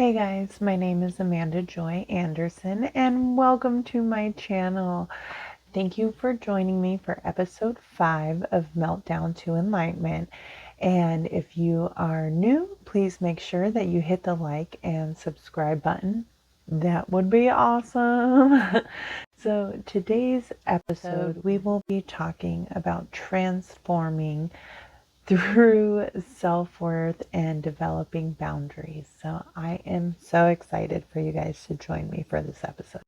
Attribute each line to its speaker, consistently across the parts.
Speaker 1: Hey guys, my name is Amanda Joy Anderson and welcome to my channel. Thank you for joining me for episode 5 of Meltdown to Enlightenment. And if you are new, please make sure that you hit the like and subscribe button. That would be awesome. So today's episode, we will be talking about transforming through self-worth and developing boundaries. So I am so excited for you guys to join me for this episode.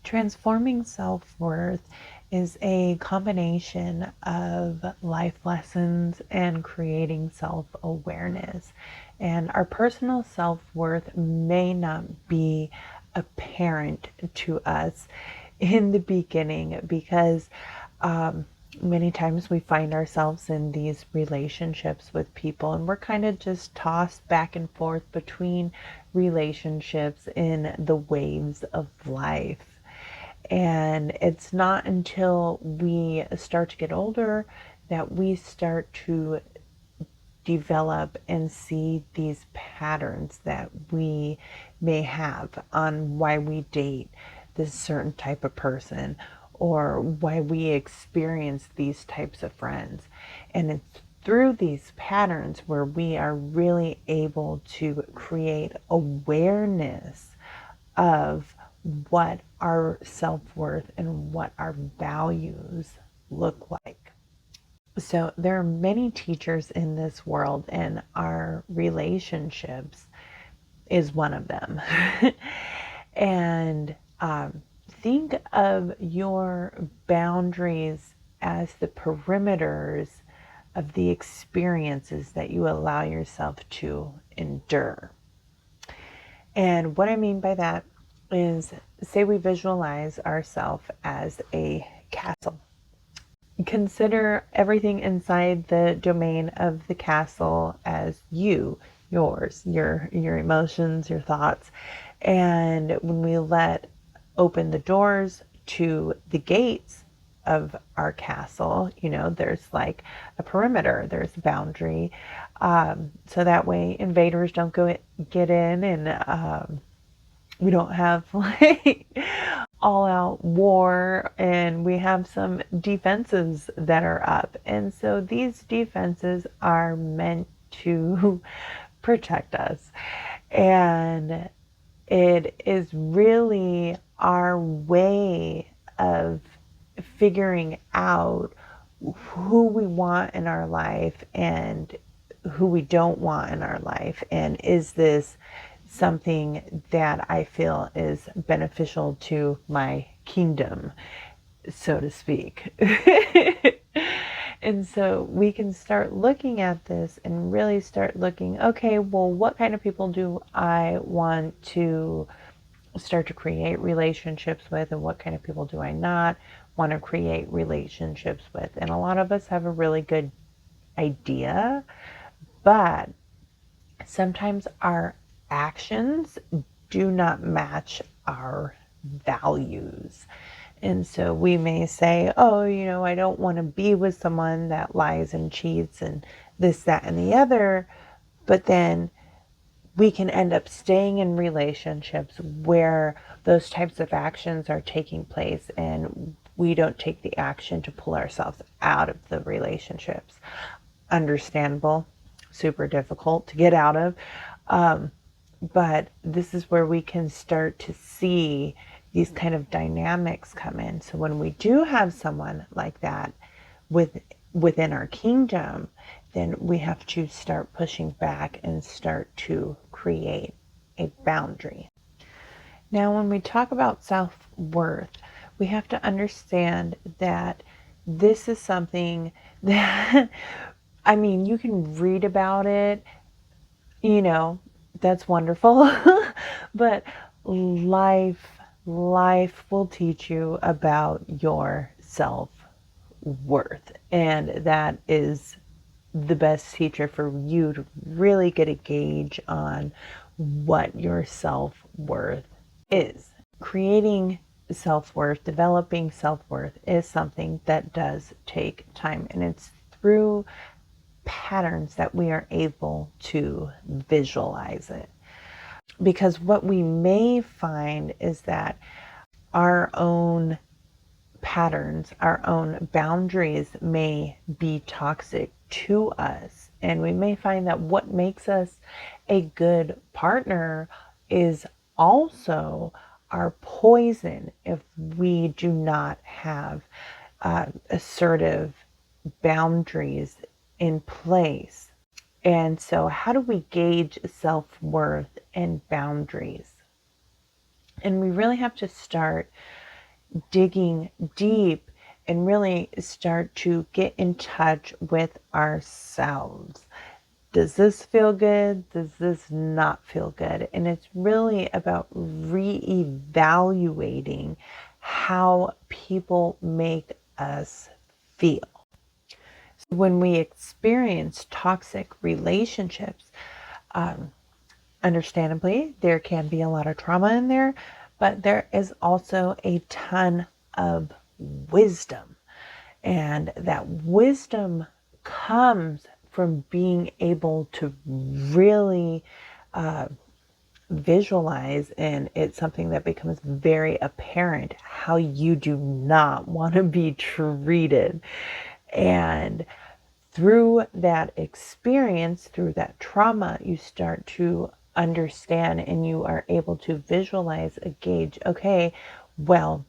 Speaker 1: Transforming self-worth is a combination of life lessons and creating self-awareness. And our personal self-worth may not be apparent to us in the beginning because many times we find ourselves in these relationships with people and we're kind of just tossed back and forth between relationships in the waves of life. And it's not until we start to get older that we start to develop and see these patterns that we may have on why we date this certain type of person or why we experience these types of friends. And it's through these patterns where we are really able to create awareness of what our self-worth and what our values look like. So there are many teachers in this world, and our relationships is one of them. And think of your boundaries as the perimeters of the experiences that you allow yourself to endure. And what I mean by that is, say we visualize ourselves as a castle. Consider everything inside the domain of the castle as yours, your emotions, your thoughts. And when we let open the doors to the gates of our castle, there's like a perimeter, there's a boundary. So that way invaders don't get in, and we don't have like all out war, and we have some defenses that are up. And so these defenses are meant to protect us. And it is really our way of figuring out who we want in our life and who we don't want in our life. And is this something that I feel is beneficial to my kingdom, so to speak? And so we can start looking at this and really start looking, okay, well, what kind of people do I want to start to create relationships with, and what kind of people do I not want to create relationships with? And a lot of us have a really good idea, but sometimes our actions do not match our values. And so we may say, oh, I don't want to be with someone that lies and cheats and this, that, and the other. But then we can end up staying in relationships where those types of actions are taking place, and we don't take the action to pull ourselves out of the relationships. Understandable, super difficult to get out of. But this is where we can start to see these kind of dynamics come in. So when we do have someone like that within our kingdom, then we have to start pushing back and start to create a boundary. Now, when we talk about self-worth, we have to understand that this is something that, I mean, you can read about it, that's wonderful. But life will teach you about your self-worth. And that is the best teacher for you to really get a gauge on what your self-worth is. Creating self-worth, developing self-worth is something that does take time, and it's through patterns that we are able to visualize it. Because what we may find is that our own patterns, our own boundaries may be toxic to us. And we may find that what makes us a good partner is also our poison if we do not have assertive boundaries in place. And so, how do we gauge self worth and boundaries? And we really have to start digging deep and really start to get in touch with ourselves. Does this feel good? Does this not feel good? And it's really about reevaluating how people make us feel. So when we experience toxic relationships, understandably, there can be a lot of trauma in there, but there is also a ton of wisdom. And that wisdom comes from being able to really visualize, and it's something that becomes very apparent how you do not want to be treated. And through that experience, through that trauma, you start to understand and you are able to visualize a gauge. Okay, well,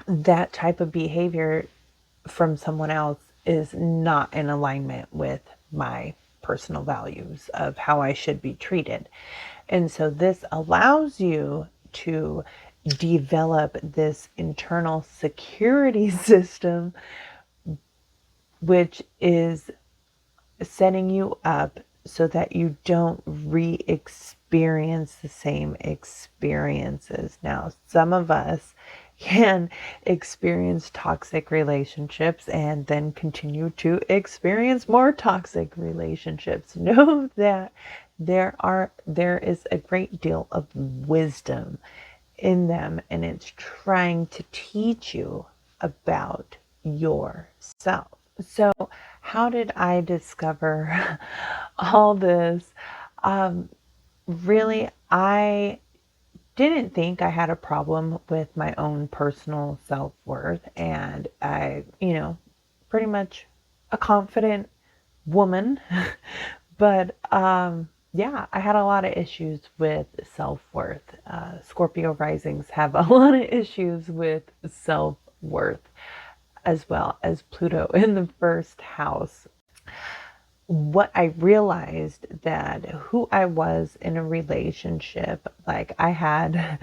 Speaker 1: that type of behavior from someone else is not in alignment with my personal values of how I should be treated. And so this allows you to develop this internal security system, which is setting you up so that you don't re-experience the same experiences. Now, some of us can experience toxic relationships and then continue to experience more toxic relationships. Know that there is a great deal of wisdom in them, and it's trying to teach you about yourself. So, how did I discover all this? Really, I didn't think I had a problem with my own personal self worth, and I, pretty much a confident woman. But yeah, I had a lot of issues with self worth. Scorpio risings have a lot of issues with self worth, as well as Pluto in the first house. What I realized that who I was in a relationship, like I had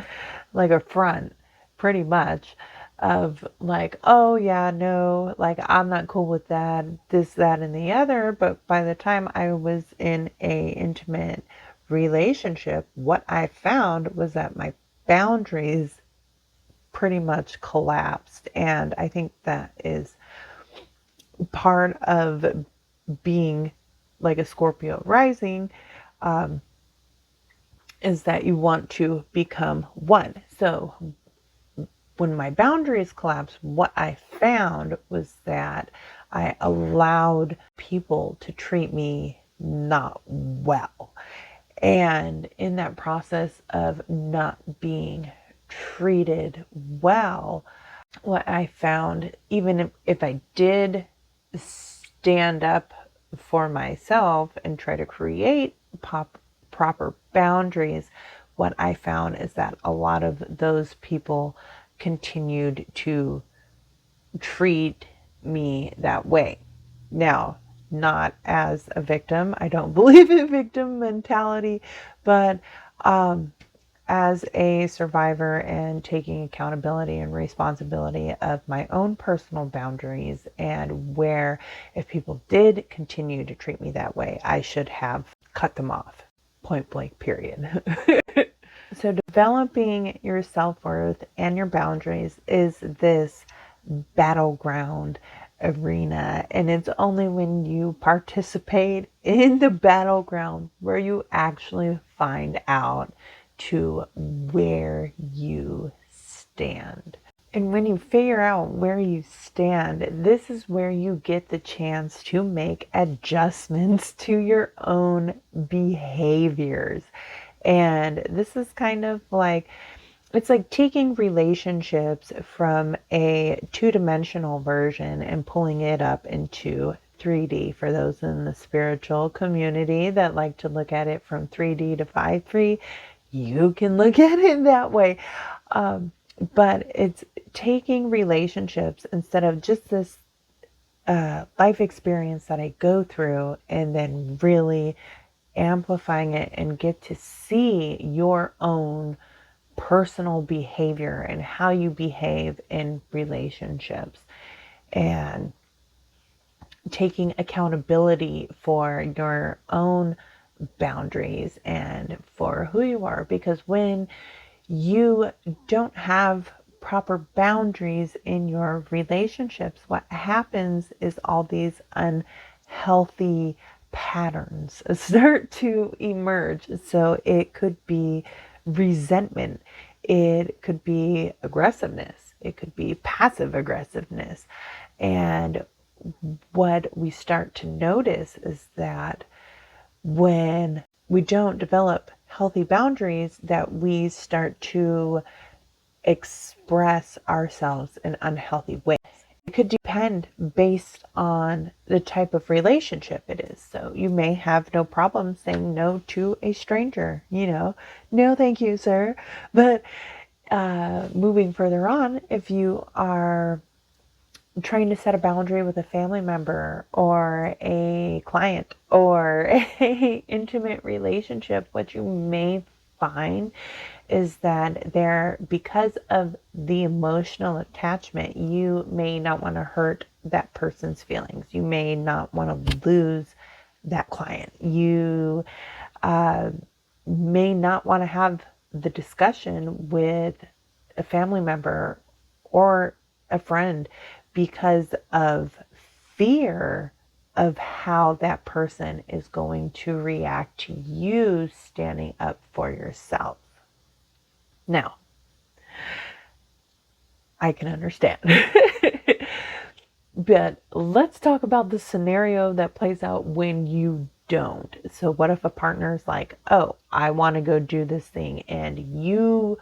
Speaker 1: like a front pretty much of like, oh yeah, no, like I'm not cool with that, this, that, and the other. But by the time I was in a intimate relationship, what I found was that my boundaries pretty much collapsed. And I think that is part of being like a Scorpio rising, is that you want to become one. So when my boundaries collapsed, what I found was that I allowed people to treat me not well. And in that process of not being treated well, what I found, even if I did stand up for myself and try to create proper boundaries, what I found is that a lot of those people continued to treat me that way. Now, not as a victim. I don't believe in victim mentality, but as a survivor and taking accountability and responsibility of my own personal boundaries, and where if people did continue to treat me that way, I should have cut them off. Point blank, period. So developing your self-worth and your boundaries is this battleground arena, and it's only when you participate in the battleground where you actually find out to where you stand. And when you figure out where you stand, this is where you get the chance to make adjustments to your own behaviors. And this is kind of like, it's like taking relationships from a two-dimensional version and pulling it up into 3D for those in the spiritual community that like to look at it from 3D to 5D. You can look at it that way. Um, but it's taking relationships instead of just this life experience that I go through and then really amplifying it and get to see your own personal behavior and how you behave in relationships, and taking accountability for your own boundaries and for who you are. Because when you don't have proper boundaries in your relationships, what happens is all these unhealthy patterns start to emerge. So it could be resentment, it could be aggressiveness, it could be passive aggressiveness. And what we start to notice is that when we don't develop healthy boundaries, that we start to express ourselves in unhealthy ways. It could depend based on the type of relationship it is. So you may have no problem saying no to a stranger, no, thank you, sir. But moving further on, if you are trying to set a boundary with a family member or a client or a intimate relationship, what you may find is that because of the emotional attachment, you may not want to hurt that person's feelings. You may not want to lose that client. You may not want to have the discussion with a family member or a friend because of fear of how that person is going to react to you standing up for yourself. Now, I can understand. But let's talk about the scenario that plays out when you don't. So what if a partner's like, oh, I want to go do this thing, and you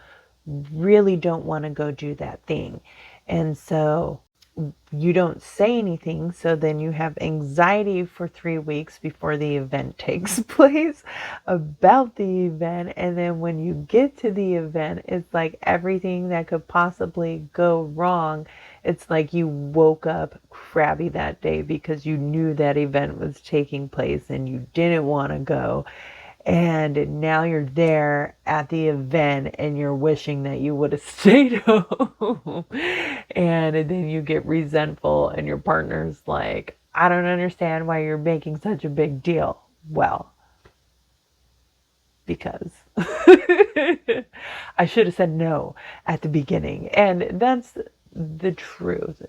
Speaker 1: really don't want to go do that thing. And so you don't say anything, so then you have anxiety for 3 weeks before the event takes place about the event. And then when you get to the event, it's like everything that could possibly go wrong. It's like you woke up crabby that day because you knew that event was taking place and you didn't want to go. And now you're there at the event and you're wishing that you would have stayed home. And then you get resentful and your partner's like, I don't understand why you're making such a big deal. Well, because I should have said no at the beginning. And that's the truth.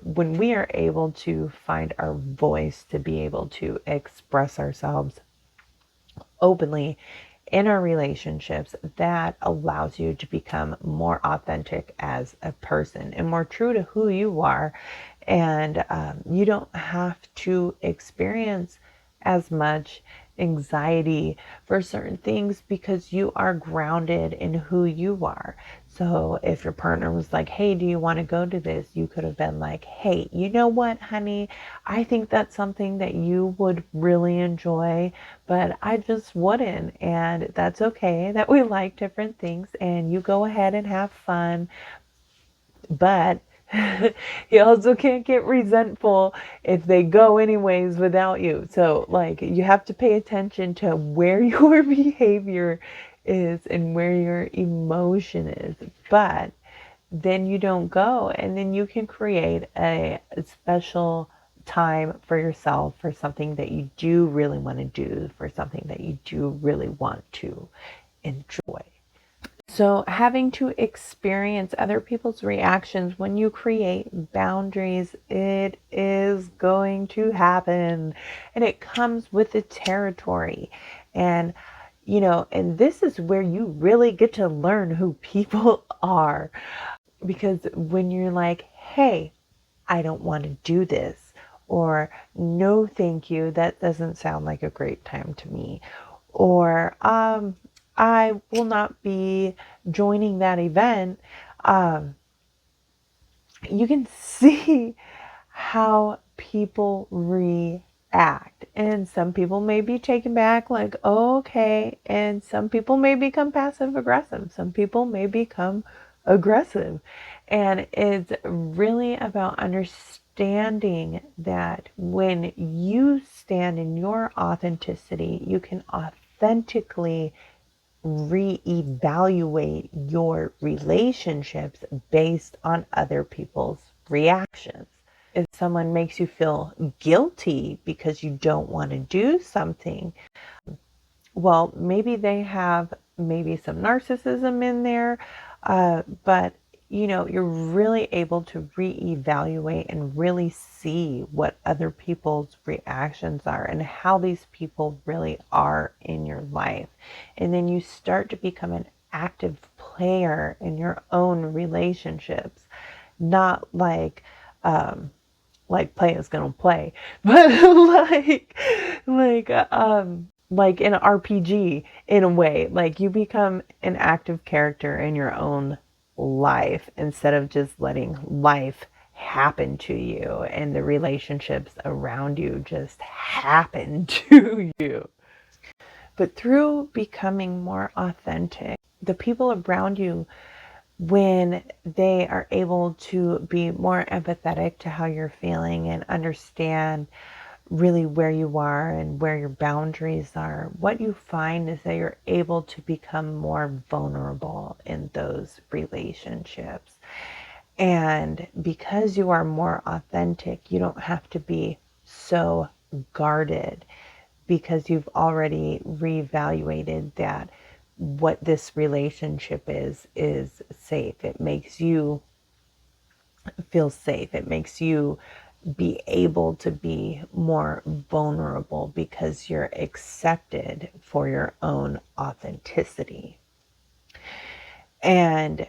Speaker 1: When we are able to find our voice to be able to express ourselves openly in our relationships, that allows you to become more authentic as a person and more true to who you are. And you don't have to experience as much anxiety for certain things because you are grounded in who you are. So if your partner was like, hey, do you want to go to this? You could have been like, hey, you know what, honey? I think that's something that you would really enjoy, but I just wouldn't. And that's okay that we like different things, and you go ahead and have fun. But you also can't get resentful if they go anyways without you. So like you have to pay attention to where your behavior is and where your emotion is. But then you don't go, and then you can create a special time for yourself for something that you do really want to do, for something that you do really want to enjoy. So having to experience other people's reactions when you create boundaries, it is going to happen, and it comes with the territory. And and this is where you really get to learn who people are. Because when you're like, hey, I don't want to do this, or no, thank you, that doesn't sound like a great time to me, or I will not be joining that event, you can see how people react. And some people may be taken back, like, oh, okay. And some people may become passive aggressive. Some people may become aggressive. And it's really about understanding that when you stand in your authenticity, you can authentically reevaluate your relationships based on other people's reactions. If someone makes you feel guilty because you don't want to do something, well, maybe they have maybe some narcissism in there, but you're really able to reevaluate and really see what other people's reactions are and how these people really are in your life. And then you start to become an active player in your own relationships, not like play is gonna play, but like in an RPG in a way, like you become an active character in your own life instead of just letting life happen to you and the relationships around you just happen to you. But through becoming more authentic, the people around you, when they are able to be more empathetic to how you're feeling and understand really where you are and where your boundaries are, what you find is that you're able to become more vulnerable in those relationships. And because you are more authentic, you don't have to be so guarded because you've already reevaluated that what this relationship is safe. It makes you feel safe. It makes you be able to be more vulnerable because you're accepted for your own authenticity. And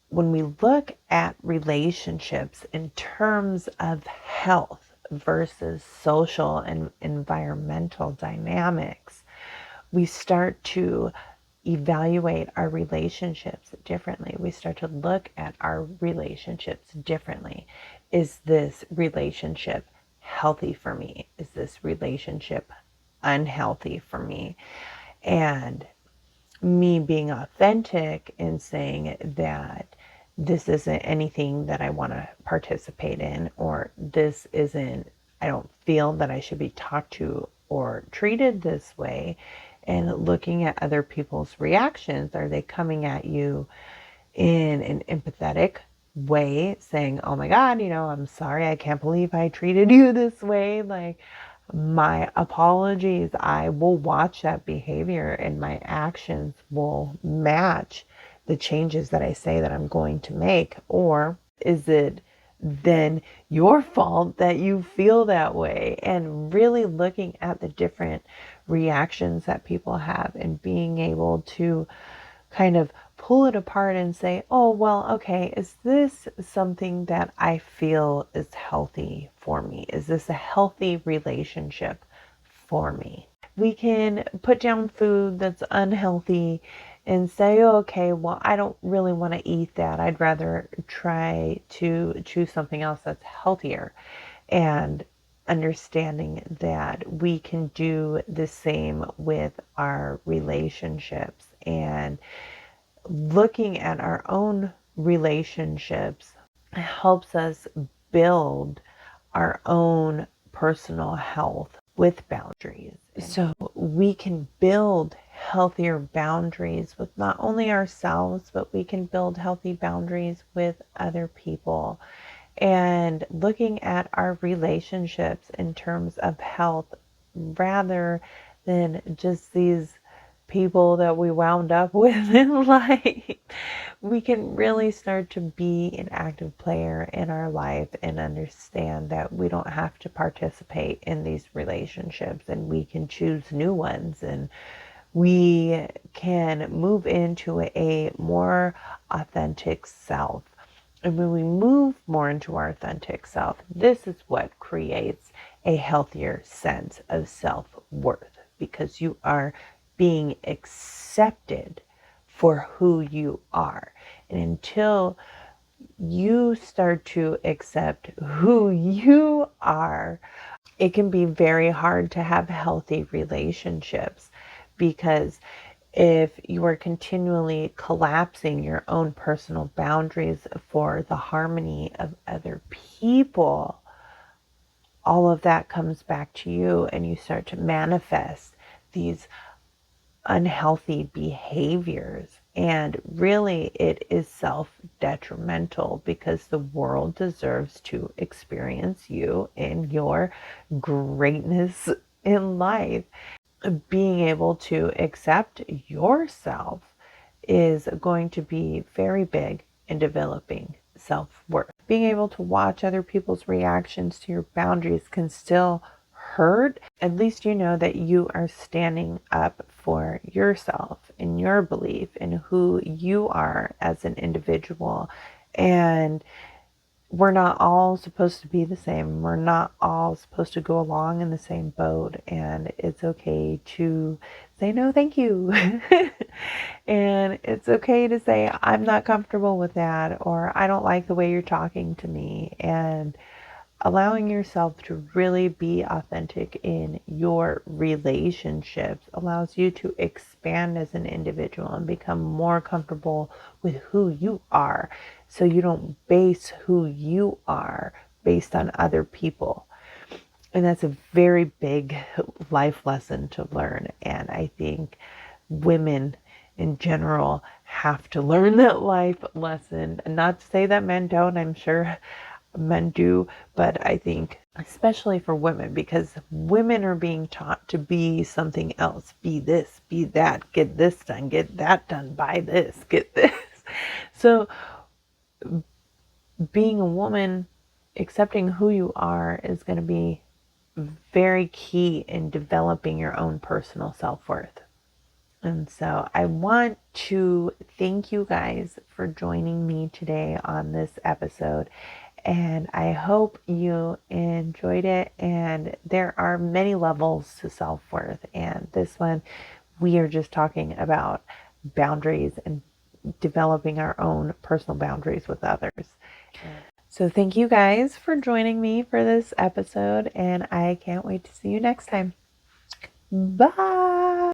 Speaker 1: when we look at relationships in terms of health versus social and environmental dynamics, we start to evaluate our relationships differently. We start to look at our relationships differently. Is this relationship healthy for me? Is this relationship unhealthy for me? And me being authentic and saying that this isn't anything that I want to participate in, or this isn't, I don't feel that I should be talked to or treated this way. And looking at other people's reactions, are they coming at you in an empathetic way, saying, oh my God, I'm sorry, I can't believe I treated you this way. Like, my apologies. I will watch that behavior and my actions will match the changes that I say that I'm going to make. Or is it then your fault that you feel that way? And really looking at the different reactions that people have and being able to kind of pull it apart and say, oh, well, okay, is this something that I feel is healthy for me? Is this a healthy relationship for me? We can put down food that's unhealthy and say, oh, okay, well, I don't really want to eat that. I'd rather try to choose something else that's healthier. And understanding that we can do the same with our relationships, and looking at our own relationships helps us build our own personal health with boundaries. So we can build healthier boundaries with not only ourselves, but we can build healthy boundaries with other people. And looking at our relationships in terms of health rather than just these people that we wound up with in life, we can really start to be an active player in our life and understand that we don't have to participate in these relationships and we can choose new ones, and we can move into a more authentic self. And when we move more into our authentic self, this is what creates a healthier sense of self-worth, because you are being accepted for who you are. And until you start to accept who you are, it can be very hard to have healthy relationships, because if you are continually collapsing your own personal boundaries for the harmony of other people, all of that comes back to you, and you start to manifest these unhealthy behaviors. And really, it is self detrimental, because the world deserves to experience you in your greatness in life. Being able to accept yourself is going to be very big in developing self-worth. Being able to watch other people's reactions to your boundaries can still hurt. At least you know that you are standing up for yourself and your belief in who you are as an individual. And we're not all supposed to be the same. We're not all supposed to go along in the same boat. And it's okay to say no, thank you. And it's okay to say, I'm not comfortable with that, or I don't like the way you're talking to me. And allowing yourself to really be authentic in your relationships allows you to expand as an individual and become more comfortable with who you are, so you don't base who you are based on other people. And that's a very big life lesson to learn. And I think women in general have to learn that life lesson. And not to say that men don't, I'm sure men do, but I think especially for women, because women are being taught to be something else. Be this, be that, get this done, get that done, buy this, get this. So being a woman, accepting who you are is going to be very key in developing your own personal self-worth. And so I want to thank you guys for joining me today on this episode. And I hope you enjoyed it. And there are many levels to self-worth. And this one, we are just talking about boundaries and developing our own personal boundaries with others. So thank you guys for joining me for this episode. And I can't wait to see you next time. Bye.